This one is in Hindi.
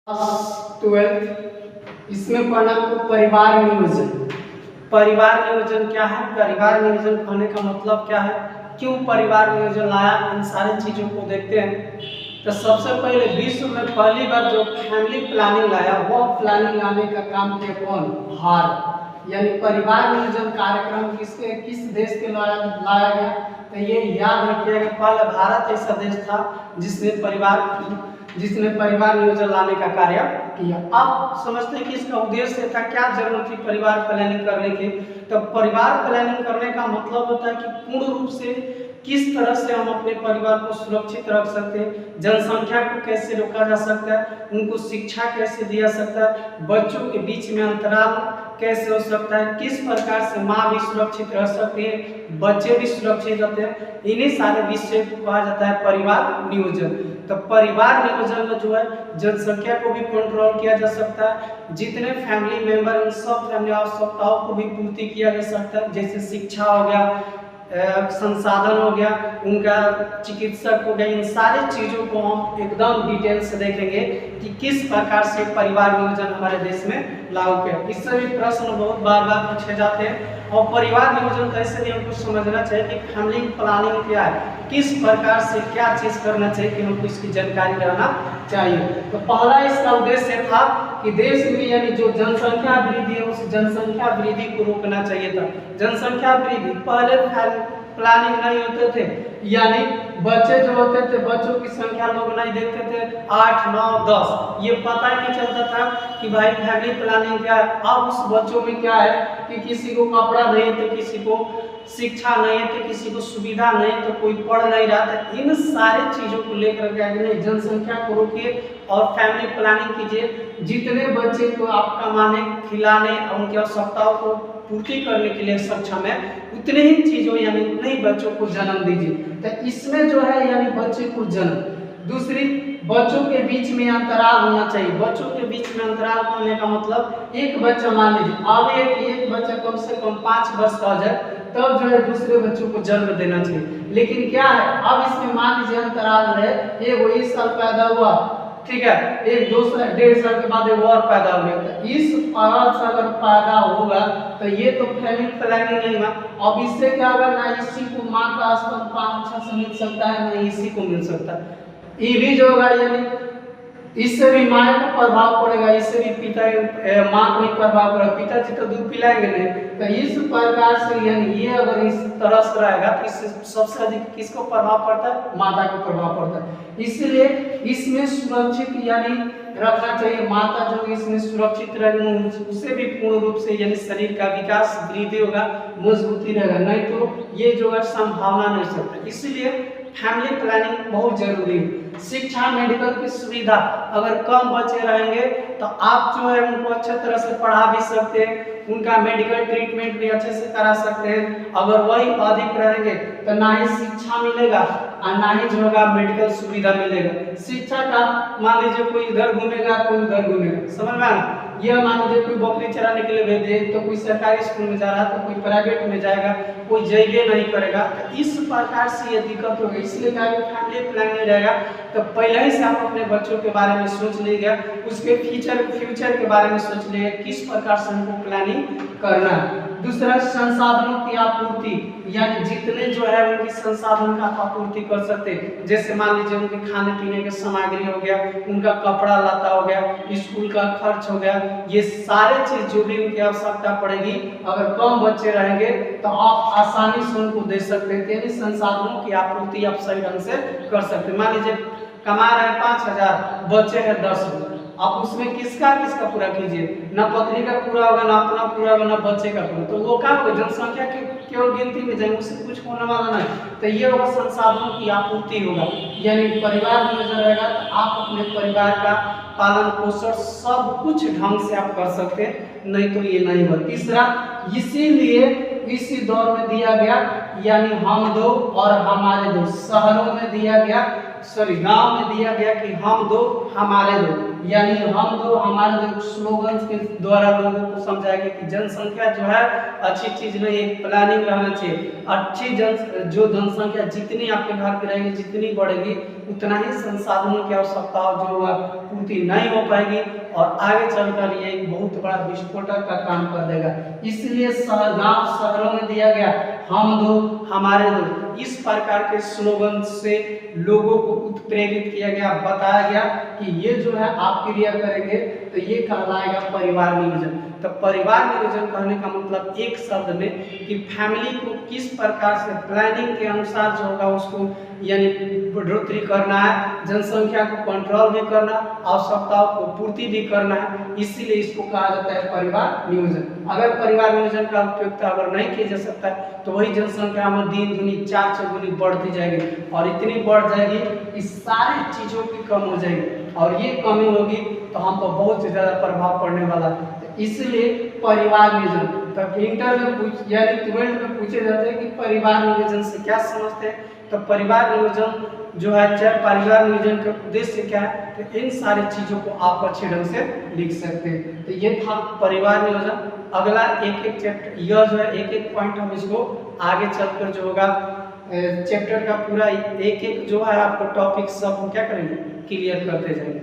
12th इसमें पढ़ना आपको परिवार नियोजन। परिवार नियोजन क्या है, परिवार नियोजन कहने का मतलब क्या है, क्यों परिवार नियोजन लाया, इन सारी चीजों को देखते हैं। तो सबसे पहले विश्व में पहली बार जो फैमिली प्लानिंग लाया, वो प्लानिंग लाने का काम किया कौन, भारत। यानी परिवार नियोजन कार्यक्रम किस देश के लाया गया, तो ये याद रखिएगा पहले भारत ऐसा देश था जिसने परिवार नियोजन लाने का कार्य किया। अब समझते हैं कि इसका उद्देश्य था, क्या जरूरत थी परिवार प्लानिंग करने की। तो परिवार प्लानिंग करने का मतलब होता है कि पूर्ण रूप से किस तरह से हम अपने परिवार को सुरक्षित रख सकते हैं, जनसंख्या को कैसे रोका जा सकता है, उनको शिक्षा कैसे दिया सकता है, बच्चों के बीच में अंतराल कैसे हो सकता है, किस प्रकार से माँ भी सुरक्षित रह सकती है, बच्चे भी सुरक्षित रहते हैं। इन्हीं सारे विषय को कहा जाता है परिवार नियोजन। तो परिवार नियोजन में जो है जनसंख्या को भी कंट्रोल किया जा सकता है, जितने फैमिली मेंबर उन सब फैमिली आवश्यकताओं को भी पूर्ति किया जा सकता है, जैसे शिक्षा हो गया, संसाधन हो गया, उनका चिकित्सक हो गया। इन सारी चीज़ों को हम एकदम डिटेल से देखेंगे कि किस प्रकार से परिवार नियोजन हमारे देश में लागू किया। इससे भी प्रश्न बहुत बार बार पूछे जाते हैं। और परिवार नियोजन तो ऐसे भी हमको समझना चाहिए कि फैमिली प्लानिंग क्या है, किस प्रकार से क्या चीज़ करना चाहिए कि हमको इसकी जानकारी रहना चाहिए। तो पहला इसका उद्देश्य था कि देश में यानी जो जनसंख्या वृद्धि है, उस जनसंख्या वृद्धि को रोकना चाहिए था। जनसंख्या वृद्धि, पहले प्लानिंग नहीं होते थे, यानी बच्चे जो होते थे, बच्चों की संख्या लोग नहीं देखते थे, 8, 9, 10, ये पता ही नहीं चलता था कि भाई फैमिली प्लानिंग क्या है। अब उस बच्चों में क्या है कि किसी को कपड़ा नहीं है, तो किसी को शिक्षा नहीं है, तो किसी को सुविधा नहीं है, तो कोई पढ़ नहीं रहा था। इन सारी चीज़ों को लेकर के जनसंख्या को रोकिए और फैमिली प्लानिंग कीजिए। जितने बच्चे को आप कमाने, खिलाने, उनकी आवश्यकताओं को पूर्ति करने के लिए सक्षम है, उतने ही चीज़ों यानी उतने ही बच्चों को जन्म दीजिए। तो इसमें जो है यानी बच्चे को जन्म। दूसरी, बच्चों के बीच में अंतराल होना चाहिए। बच्चों के बीच में अंतराल होने का मतलब, एक बच्चा मान लीजिए, अब एक बच्चा कम से कम 5 वर्ष का हो जाए, तब जो है दूसरे बच्चों को जन्म देना चाहिए। लेकिन क्या है, अब इसमें मान लीजिए अंतराल है, एक 20 साल पैदा हुआ, ठीक है, एक 2 साल 1.5 साल के बाद एक और पैदा हो गया, तो इस औरत से अगर पैदा होगा तो ये तो फैमिली प्लानिंग नहीं हुआ। अब इससे क्या होगा, ना इसी को माँ का स्तनपान अच्छा से मिल सकता है, ना इसी को मिल सकता है। ये भी जो होगा यानी इससे भी माँ को प्रभाव पड़ेगा, इससे भी माँ को ही प्रभाव पड़ेगा। पिताजी तो दूध पिलाएंगे नहीं, तो इस प्रकार से यानी ये अगर इस तरह से रहेगा तो इससे सबसे अधिक किसको प्रभाव पड़ता है, माता को प्रभाव पड़ता है। इसलिए इसमें सुरक्षित यानी रखना चाहिए। माता जो इसमें सुरक्षित रहेगी, उससे भी पूर्ण रूप से यानी शरीर का विकास वृद्धि होगा, मजबूती रहेगा, नहीं तो ये जो है संभावना नहीं सकता। इसलिए फैमिली प्लानिंग बहुत जरूरी है। शिक्षा, मेडिकल की सुविधा, अगर कम बच्चे रहेंगे तो आप जो है उनको अच्छे तरह से पढ़ा भी सकते हैं, उनका मेडिकल ट्रीटमेंट भी अच्छे से करा सकते हैं। अगर वही अधिक रहेंगे तो ना ही शिक्षा मिलेगा और ना ही जो होगा मेडिकल सुविधा मिलेगा। शिक्षा का मान लीजिए कोई इधर घूमेगा, कोई उधर घूमेगा, समझ में आना। यह मान लीजिए कोई बकरी चराने के लिए भेजे तो कोई सरकारी स्कूल में जा रहा है, तो कोई प्राइवेट में जाएगा, कोई जइबे नहीं करेगा। तो इस प्रकार से ये दिक्कत होगी। इसलिए क्या फैमिली प्लानिंग रहेगा तो पहले ही से आप अपने बच्चों के बारे में सोच लीजिएगा, उसके फ्यूचर के बारे में सोच लीजिए किस प्रकार से हमको प्लानिंग करना है। दूसरा, संसाधनों की आपूर्ति, यानी जितने जो है उनकी संसाधन का आपूर्ति कर सकते हैं। जैसे मान लीजिए उनके खाने पीने की सामग्री हो गया, उनका कपड़ा लता हो गया, स्कूल का खर्च हो गया, ये सारे चीज जो भी उनकी आवश्यकता पड़ेगी, अगर कम बच्चे रहेंगे तो आप आसानी से उनको दे सकते हैं। यानी संसाधनों की आपूर्ति आप सही ढंग से कर सकते हैं। मान लीजिए कमा रहे हैं 5,000, बच्चे हैं 10, आप उसमें किसका पूरा कीजिए, ना पत्नी का पूरा होगा, ना अपना पूरा होगा, ना बच्चे का पूरा, तो वो क्या होगा, जनसंख्या की केवल गिनती में जाएंगे, उससे कुछ होने वाला नहीं। तो ये होगा संसाधनों की आपूर्ति होगा, यानी परिवार नियोजन रहेगा तो आप अपने परिवार का पालन पोषण सब कुछ ढंग से आप कर सकते हैं, नहीं तो ये नहीं होगा। तीसरा, इसीलिए इसी दौर में दिया गया, यानी हम दो और हमारे दो, शहरों में दिया गया, गांव में दिया गया कि हम दो हमारे दो, यानी हम दो हमारे दो स्लोगन्स के द्वारा लोगों को समझाएंगे कि जनसंख्या जो है अच्छी चीज नहीं, एक प्लानिंग रहना चाहिए। अच्छी जो जनसंख्या जितनी आपके घर की रहेगी, जितनी बढ़ेगी, उतना ही संसाधनों की आवश्यकता जो है पूर्ति नहीं हो पाएगी और आगे चलकर ये एक बहुत बड़ा विस्फोटक का काम कर देगा। इसलिए गांव शहरों में दिया गया हम दो हमारे दो, इस प्रकार के स्लोगन से लोगों को उत्प्रेरित किया गया, बताया गया कि ये जो है आप क्रिया करेंगे तो ये कहलाएगा परिवार नियोजन। तो परिवार नियोजन कहने का मतलब एक शब्द में कि फैमिली को किस प्रकार से प्लानिंग के अनुसार जो होगा उसको यानी बढ़ोतरी करना है, जनसंख्या को कंट्रोल भी करना, आवश्यकताओं को पूर्ति भी करना है, इसीलिए इसको कहा जाता है परिवार नियोजन। अगर परिवार नियोजन का उपयोग अगर नहीं किया जा सकता है तो वही जनसंख्या में दिन दुनी चार चौगुनी बढ़ती जाएगी और इतनी बढ़ जाएगी कि सारी चीजों की कम हो जाएगी और ये कमी होगी तो हम पर बहुत ज्यादा प्रभाव पड़ने वाला है। तो इसलिए परिवार नियोजन तब इंटर में यानी 12th में पूछे जाते हैं कि परिवार नियोजन से क्या समझते हैं। तो परिवार नियोजन जो है, चाहे परिवार नियोजन का उद्देश्य क्या है, तो इन सारी चीजों को आप अच्छे ढंग से लिख सकते हैं। तो ये था परिवार नियोजन। अगला एक एक चैप्टर यह जो है एक एक पॉइंट हम इसको आगे चलकर जो होगा चैप्टर का पूरा एक एक जो है आपको टॉपिक सब हम क्या करेंगे क्लियर करते जाएंगे।